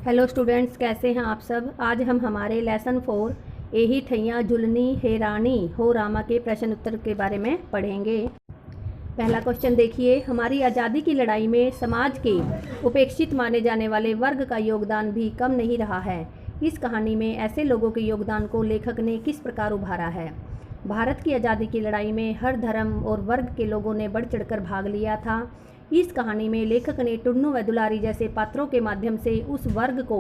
Hello students, कैसे हैं आप सब। आज हम हमारे लेसन 4 एही ठैया झुलनी हेरानी हो रामा के प्रश्न उत्तर के बारे में पढ़ेंगे। पहला क्वेश्चन देखिए, हमारी आज़ादी की लड़ाई में समाज के उपेक्षित माने जाने वाले वर्ग का योगदान भी कम नहीं रहा है। इस कहानी में ऐसे लोगों के योगदान को लेखक ने किस प्रकार उभारा है। भारत की आज़ादी की लड़ाई में हर धर्म और वर्ग के लोगों ने बढ़ चढ़कर भाग लिया था। इस कहानी में लेखक ने टुन्नू व दुलारी जैसे पात्रों के माध्यम से उस वर्ग को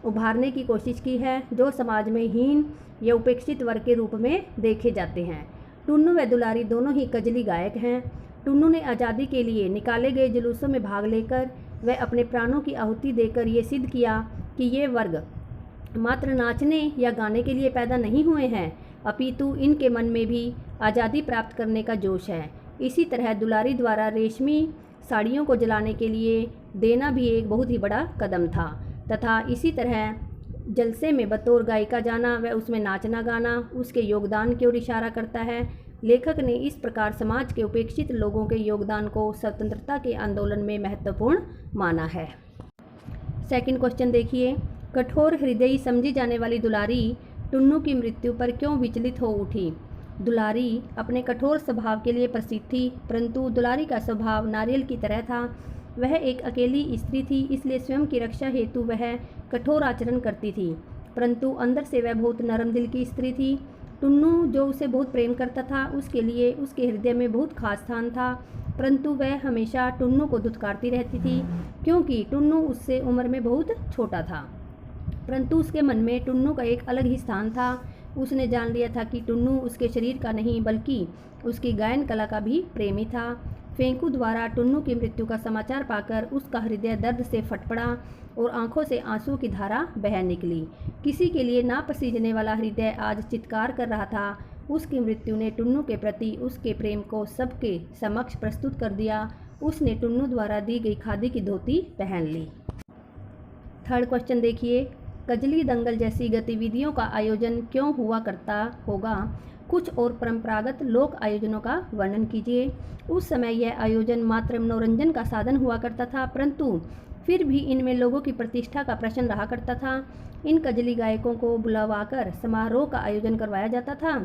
उभारने की कोशिश की है जो समाज में हीन या उपेक्षित वर्ग के रूप में देखे जाते हैं। टुन्नू व दुलारी दोनों ही कजली गायक हैं। टुन्नू ने आज़ादी के लिए निकाले गए जुलूसों में भाग लेकर व अपने प्राणों की आहुति देकर ये सिद्ध किया कि ये वर्ग मात्र नाचने या गाने के लिए पैदा नहीं हुए हैं, अपितु इनके मन में भी आज़ादी प्राप्त करने का जोश है। इसी तरह दुलारी द्वारा रेशमी साड़ियों को जलाने के लिए देना भी एक बहुत ही बड़ा कदम था तथा इसी तरह जलसे में बतौर गायिका जाना व उसमें नाचना गाना उसके योगदान की ओर इशारा करता है। लेखक ने इस प्रकार समाज के उपेक्षित लोगों के योगदान को स्वतंत्रता के आंदोलन में महत्वपूर्ण माना है। सेकंड क्वेश्चन देखिए, कठोर हृदयी समझी जाने वाली दुलारी टुन्नू की मृत्यु पर क्यों विचलित हो उठी। दुलारी अपने कठोर स्वभाव के लिए प्रसिद्ध थी, परंतु दुलारी का स्वभाव नारियल की तरह था। वह एक अकेली स्त्री थी, इसलिए स्वयं की रक्षा हेतु वह कठोर आचरण करती थी, परंतु अंदर से वह बहुत नरम दिल की स्त्री थी। टुन्नू जो उसे बहुत प्रेम करता था, उसके लिए उसके हृदय में बहुत खास स्थान था, परंतु वह हमेशा टुन्नू को धुतकारती रहती थी क्योंकि टुन्नू उससे उम्र में बहुत छोटा था। परंतु उसके मन में टुन्नू का एक अलग ही स्थान था। उसने जान लिया था कि टुन्नू उसके शरीर का नहीं बल्कि उसकी गायन कला का भी प्रेमी था। फेंकू द्वारा टुन्नू की मृत्यु का समाचार पाकर उसका हृदय दर्द से फट पड़ा और आंखों से आंसू की धारा बह निकली। किसी के लिए ना पसीजने वाला हृदय आज चित्कार कर रहा था। उसकी मृत्यु ने टुन्नू के प्रति उसके प्रेम को सबके समक्ष प्रस्तुत कर दिया। उसने टुन्नू द्वारा दी गई खादी की धोती पहन ली। थर्ड क्वेश्चन देखिए, कजली दंगल जैसी गतिविधियों का आयोजन क्यों हुआ करता होगा। कुछ और परंपरागत लोक आयोजनों का वर्णन कीजिए। उस समय यह आयोजन मात्र मनोरंजन का साधन हुआ करता था, परंतु फिर भी इनमें लोगों की प्रतिष्ठा का प्रश्न रहा करता था। इन कजली गायकों को बुलवाकर समारोह का आयोजन करवाया जाता था,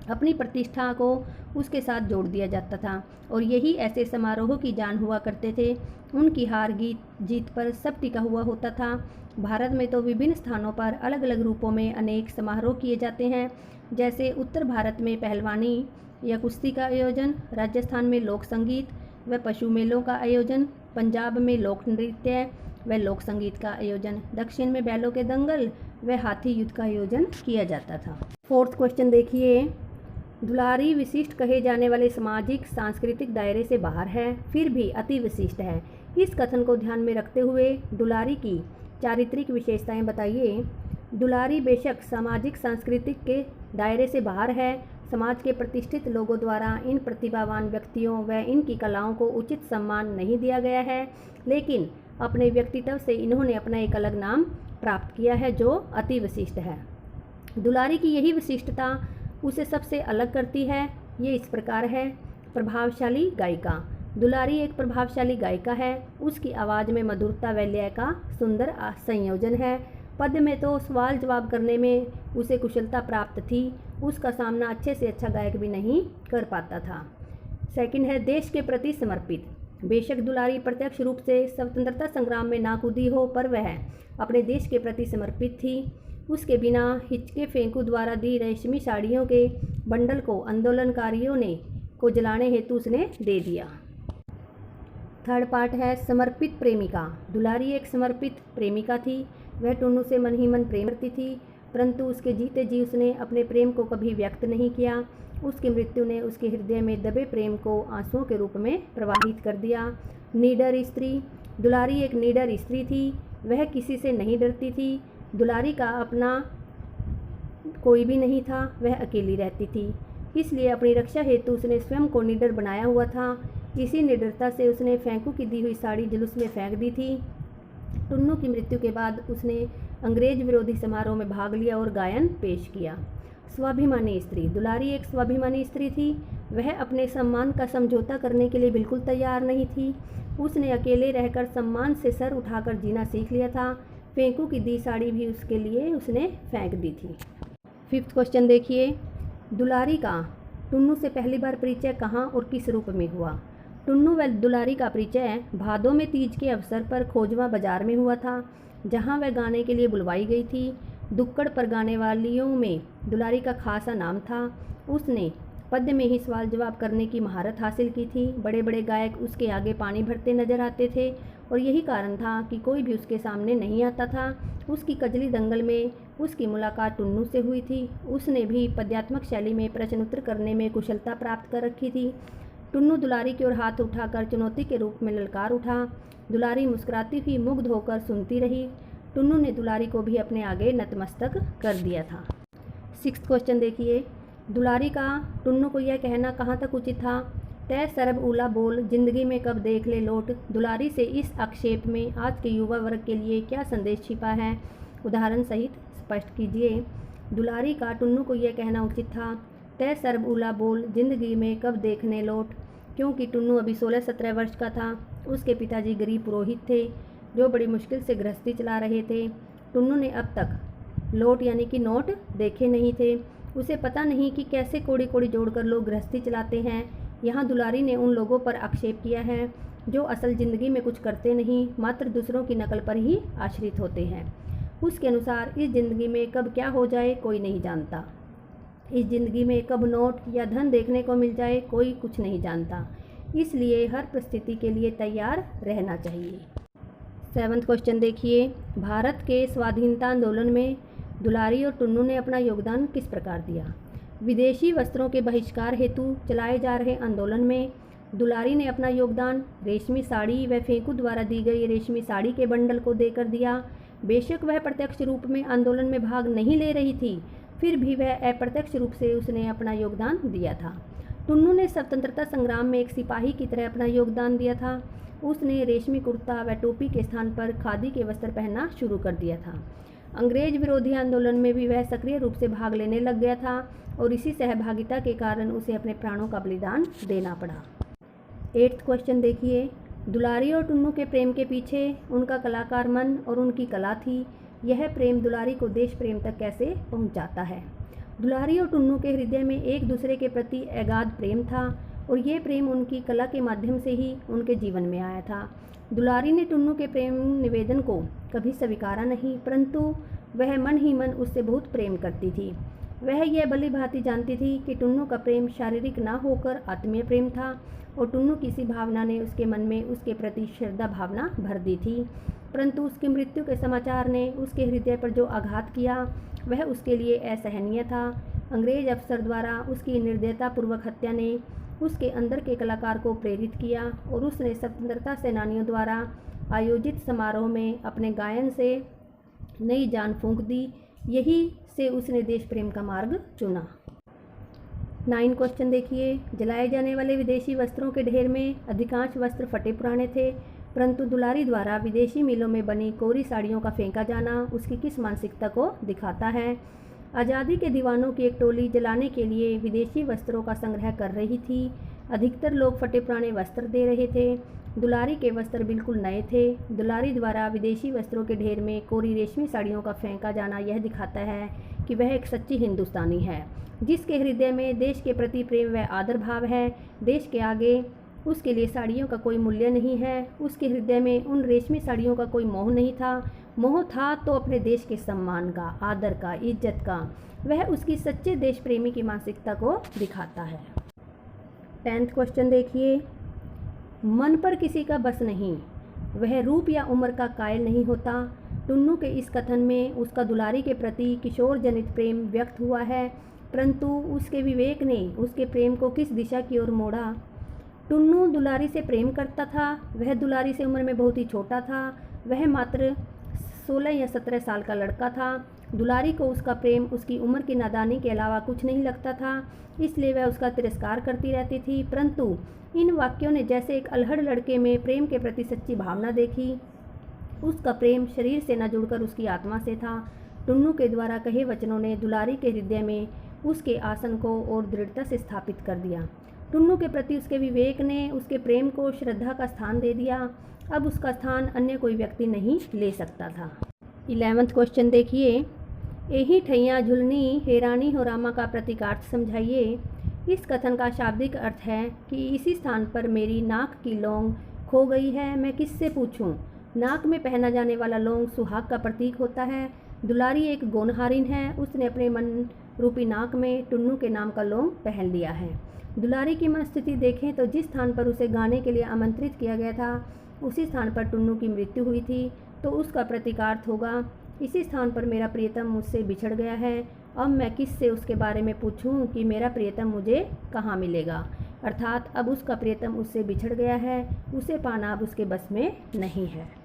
अपनी प्रतिष्ठा को उसके साथ जोड़ दिया जाता था और यही ऐसे समारोह की जान हुआ करते थे। उनकी हार जीत पर सब टिका हुआ होता था। भारत में तो विभिन्न स्थानों पर अलग अलग रूपों में अनेक समारोह किए जाते हैं, जैसे उत्तर भारत में पहलवानी या कुश्ती का आयोजन, राजस्थान में लोक संगीत व पशु मेलों का आयोजन, पंजाब में लोक नृत्य व लोक संगीत का आयोजन, दक्षिण में बैलों के दंगल व हाथी युद्ध का आयोजन किया जाता था। फोर्थ क्वेश्चन देखिए, दुलारी विशिष्ट कहे जाने वाले सामाजिक सांस्कृतिक दायरे से बाहर है, फिर भी अति विशिष्ट है। इस कथन को ध्यान में रखते हुए दुलारी की चारित्रिक विशेषताएं बताइए। दुलारी बेशक सामाजिक सांस्कृतिक के दायरे से बाहर है। समाज के प्रतिष्ठित लोगों द्वारा इन प्रतिभावान व्यक्तियों व इनकी कलाओं को उचित सम्मान नहीं दिया गया है, लेकिन अपने व्यक्तित्व से इन्होंने अपना एक अलग नाम प्राप्त किया है जो अति विशिष्ट है। दुलारी की यही विशिष्टता उसे सबसे अलग करती है। ये इस प्रकार है। प्रभावशाली गायिका। दुलारी एक प्रभावशाली गायिका है। उसकी आवाज़ में मधुरता व लय का सुंदर संयोजन है। पद्य में तो सवाल जवाब करने में उसे कुशलता प्राप्त थी। उसका सामना अच्छे से अच्छा गायक भी नहीं कर पाता था। सेकंड है, देश के प्रति समर्पित। बेशक दुलारी प्रत्यक्ष रूप से स्वतंत्रता संग्राम में ना कूदी हो, पर वह अपने देश के प्रति समर्पित थी। उसके बिना हिचके फेंकू द्वारा दी रेशमी साड़ियों के बंडल को आंदोलनकारियों ने को जलाने हेतु उसने दे दिया। थर्ड पार्ट है, समर्पित प्रेमिका। दुलारी एक समर्पित प्रेमिका थी। वह टुन्नू से मन ही मन प्रेम करती थी, परंतु उसके जीते जी उसने अपने प्रेम को कभी व्यक्त नहीं किया। उसकी मृत्यु ने उसके हृदय में दबे प्रेम को आंसुओं के रूप में प्रवाहित कर दिया। निडर स्त्री। दुलारी एक निडर स्त्री थी। वह किसी से नहीं डरती थी। दुलारी का अपना कोई भी नहीं था, वह अकेली रहती थी, इसलिए अपनी रक्षा हेतु उसने स्वयं को निडर बनाया हुआ था। इसी निडरता से उसने फेंकू की दी हुई साड़ी जुलूस में फेंक दी थी। टुन्नू की मृत्यु के बाद उसने अंग्रेज विरोधी समारोह में भाग लिया और गायन पेश किया। स्वाभिमानी स्त्री। दुलारी एक स्वाभिमानी स्त्री थी। वह अपने सम्मान का समझौता करने के लिए बिल्कुल तैयार नहीं थी। उसने अकेले रहकर सम्मान से सर उठाकर जीना सीख लिया था। फेंकू की दी साड़ी भी उसके लिए उसने फेंक दी थी। 5th क्वेश्चन देखिए, दुलारी का टुन्नू से पहली बार परिचय कहाँ और किस रूप में हुआ? टुन्नू व दुलारी का परिचय भादों में तीज के अवसर पर खोजवा बाजार में हुआ था, जहाँ वह गाने के लिए बुलवाई गई थी। दुक्कड़ पर गाने वालियों में दुलारी का खासा नाम था। उसने पद्य में ही सवाल जवाब करने की महारत हासिल की थी। बड़े बड़े गायक उसके आगे पानी भरते नजर आते थे और यही कारण था कि कोई भी उसके सामने नहीं आता था। उसकी कजली दंगल में उसकी मुलाकात टुन्नू से हुई थी। उसने भी पद्यात्मक शैली में प्रश्न उत्तर करने में कुशलता प्राप्त कर रखी थी। टुन्नू दुलारी की ओर हाथ उठाकर चुनौती के रूप में ललकार उठा। दुलारी मुस्कुराती हुई मुग्ध होकर सुनती रही। टुन्नू ने दुलारी को भी अपने आगे नतमस्तक कर दिया था। 6th क्वेश्चन देखिए, दुलारी का टुन्नू को यह कहना कहाँ तक उचित था? तय सरब उला बोल, जिंदगी में कब देख ले लौट। दुलारी से इस आक्षेप में आज के युवा वर्ग के लिए क्या संदेश छिपा है? उदाहरण सहित स्पष्ट कीजिए। दुलारी का टुन्नू को यह कहना उचित था, तय सरब उला बोल, जिंदगी में कब देखने लौट, क्योंकि टुन्नू अभी 16-17 वर्ष का था। उसके पिताजी गरीब पुरोहित थे जो बड़ी मुश्किल से गृहस्थी चला रहे थे। टुन्नू ने अब तक लोट यानी कि नोट देखे नहीं थे। उसे पता नहीं कि कैसे कोड़ी कोड़ी जोड़कर लोग गृहस्थी चलाते हैं। यहाँ दुलारी ने उन लोगों पर आक्षेप किया है जो असल ज़िंदगी में कुछ करते नहीं, मात्र दूसरों की नकल पर ही आश्रित होते हैं। उसके अनुसार इस ज़िंदगी में कब क्या हो जाए कोई नहीं जानता। इस ज़िंदगी में कब नोट या धन देखने को मिल जाए कोई कुछ नहीं जानता। इसलिए हर परिस्थिति के लिए तैयार रहना चाहिए। 7th क्वेश्चन देखिए, भारत के स्वाधीनता आंदोलन में दुलारी और टुन्नू ने अपना योगदान किस प्रकार दिया? विदेशी वस्त्रों के बहिष्कार हेतु चलाए जा रहे आंदोलन में दुलारी ने अपना योगदान रेशमी साड़ी व फेंकू द्वारा दी गई रेशमी साड़ी के बंडल को देकर दिया। बेशक वह प्रत्यक्ष रूप में आंदोलन में भाग नहीं ले रही थी, फिर भी वह अप्रत्यक्ष रूप से उसने अपना योगदान दिया था। टुन्नू ने स्वतंत्रता संग्राम में एक सिपाही की तरह अपना योगदान दिया था। उसने रेशमी कुर्ता व टोपी के स्थान पर खादी के वस्त्र पहनना शुरू कर दिया था। अंग्रेज विरोधी आंदोलन में भी वह सक्रिय रूप से भाग लेने लग गया था और इसी सहभागिता के कारण उसे अपने प्राणों का बलिदान देना पड़ा। 8th क्वेश्चन देखिए, दुलारी और टुन्नू के प्रेम के पीछे उनका कलाकार मन और उनकी कला थी। यह प्रेम दुलारी को देश प्रेम तक कैसे पहुंचाता है? दुलारी और टुन्नू के हृदय में एक दूसरे के प्रति अगाध प्रेम था और ये प्रेम उनकी कला के माध्यम से ही उनके जीवन में आया था। दुलारी ने टुन्नू के प्रेम निवेदन को कभी स्वीकारा नहीं, परंतु वह मन ही मन उससे बहुत प्रेम करती थी। वह यह भली भांति जानती थी कि टुन्नू का प्रेम शारीरिक न होकर आत्मीय प्रेम था और टुन्नू की इसी भावना ने उसके मन में उसके प्रति श्रद्धा भावना भर दी थी। परंतु उसकी मृत्यु के समाचार ने उसके हृदय पर जो आघात किया वह उसके लिए असहनीय था। अंग्रेज अफसर द्वारा उसकी निर्दयतापूर्वक हत्या ने उसके अंदर के कलाकार को प्रेरित किया और उसने स्वतंत्रता सेनानियों द्वारा आयोजित समारोह में अपने गायन से नई जान फूंक दी। यही से उसने देश प्रेम का मार्ग चुना। 9 क्वेश्चन देखिए, जलाए जाने वाले विदेशी वस्त्रों के ढेर में अधिकांश वस्त्र फटे पुराने थे, परंतु दुलारी द्वारा विदेशी मिलों में बनी कोरी साड़ियों का फेंका जाना उसकी किस मानसिकता को दिखाता है? आज़ादी के दीवानों की एक टोली जलाने के लिए विदेशी वस्त्रों का संग्रह कर रही थी। अधिकतर लोग फटे पुराने वस्त्र दे रहे थे। दुलारी के वस्त्र बिल्कुल नए थे। दुलारी द्वारा विदेशी वस्त्रों के ढेर में कोरी रेशमी साड़ियों का फेंका जाना यह दिखाता है कि वह एक सच्ची हिंदुस्तानी है, जिसके हृदय में देश के प्रति प्रेम व आदर भाव है। देश के आगे उसके लिए साड़ियों का कोई मूल्य नहीं है। उसके हृदय में उन रेशमी साड़ियों का कोई मोह नहीं था। मोह था तो अपने देश के सम्मान का, आदर का, इज्जत का। वह उसकी सच्चे देश प्रेमी की मानसिकता को दिखाता है। 10th क्वेश्चन देखिए, मन पर किसी का बस नहीं, वह रूप या उम्र का कायल नहीं होता। टुन्नू के इस कथन में उसका दुलारी के प्रति किशोर जनित प्रेम व्यक्त हुआ है, परंतु उसके विवेक ने उसके प्रेम को किस दिशा की ओर मोड़ा? टुन्नू दुलारी से प्रेम करता था। वह दुलारी से उम्र में बहुत ही छोटा था। वह मात्र 16 या 17 साल का लड़का था। दुलारी को उसका प्रेम उसकी उम्र की नादानी के अलावा कुछ नहीं लगता था, इसलिए वह उसका तिरस्कार करती रहती थी। परंतु इन वाक्यों ने जैसे एक अल्हड़ लड़के में प्रेम के प्रति सच्ची भावना देखी। उसका प्रेम शरीर से न जुड़कर उसकी आत्मा से था। टुन्नू के द्वारा कहे वचनों ने दुलारी के हृदय में उसके आसन को और दृढ़ता से स्थापित कर दिया। टुन्नू के प्रति उसके विवेक ने उसके प्रेम को श्रद्धा का स्थान दे दिया। अब उसका स्थान अन्य कोई व्यक्ति नहीं ले सकता था। 11वां क्वेश्चन देखिए, एही ठैया झुलनी हेरानी हो रामा का प्रतीकार्थ समझाइए। इस कथन का शाब्दिक अर्थ है कि इसी स्थान पर मेरी नाक की लौंग खो गई है, मैं किससे पूछूं। नाक में पहना जाने वाला लौंग सुहाग का प्रतीक होता है। दुलारी एक गोनहारिन है, उसने अपने मन रूपी नाक में टुन्नू के नाम का लौंग पहन लिया है। दुलारी की मनस्थिति देखें तो जिस स्थान पर उसे गाने के लिए आमंत्रित किया गया था उसी स्थान पर टुन्नू की मृत्यु हुई थी, तो उसका प्रतीकार्थ होगा, इसी स्थान पर मेरा प्रियतम मुझसे बिछड़ गया है, अब मैं किससे उसके बारे में पूछूं कि मेरा प्रियतम मुझे कहाँ मिलेगा। अर्थात अब उसका प्रियतम उससे बिछड़ गया है, उसे पाना अब उसके बस में नहीं है।